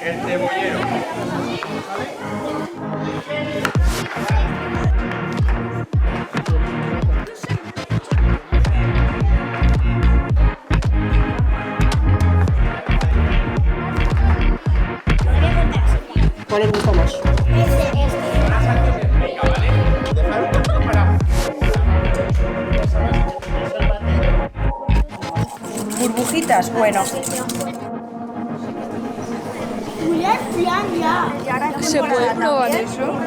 El cebollero. ¿Cuál les gusta más? Burbujitas, bueno. ¿Se puede probar eso?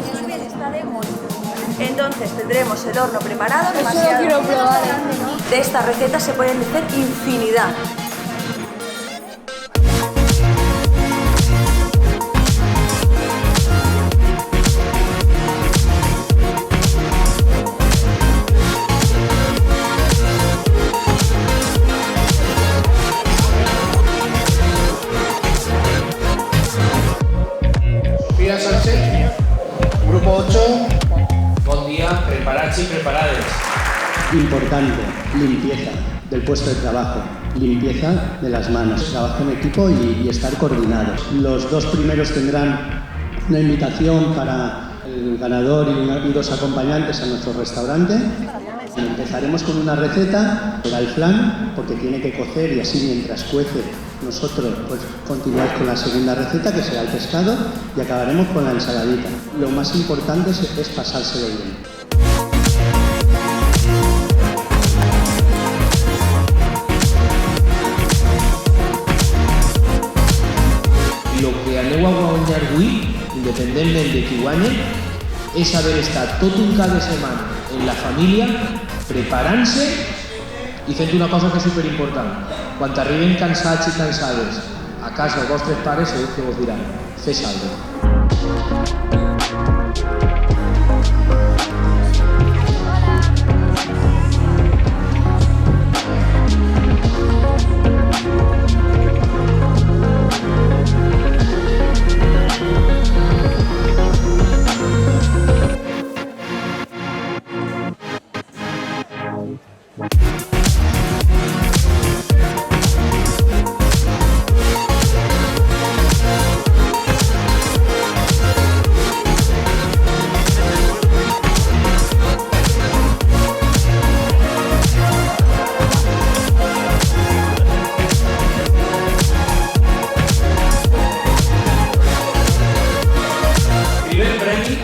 Entonces tendremos el horno preparado, Eso demasiado. lo quiero probar. De estas recetas se pueden hacer infinidad. Pia Sánchez, grupo 8. Bon dia, preparats i preparades. Importante, limpieza del puesto de trabajo, limpieza de las manos, trabajo en equipo y estar coordinados. Los dos primeros tendrán una invitación para el ganador y dos acompañantes a nuestro restaurante. Empezaremos con una receta, el flan, porque tiene que cocer y así mientras cuece nosotros pues continuar con la segunda receta, que será el pescado, y acabaremos con la ensaladita. Lo más importante es pasárselo bien. Lo que aneu a guanyar avui, independentment de qui guanye, és haver estat tot un cap de setmana en la família preparant-se i fent una cosa que és superimportant. Quan arriben cansats i cansades a casa els vostres pares, segur que vos diran, fes alguna. Primer premi,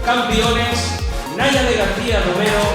campeones, Naya de García Romero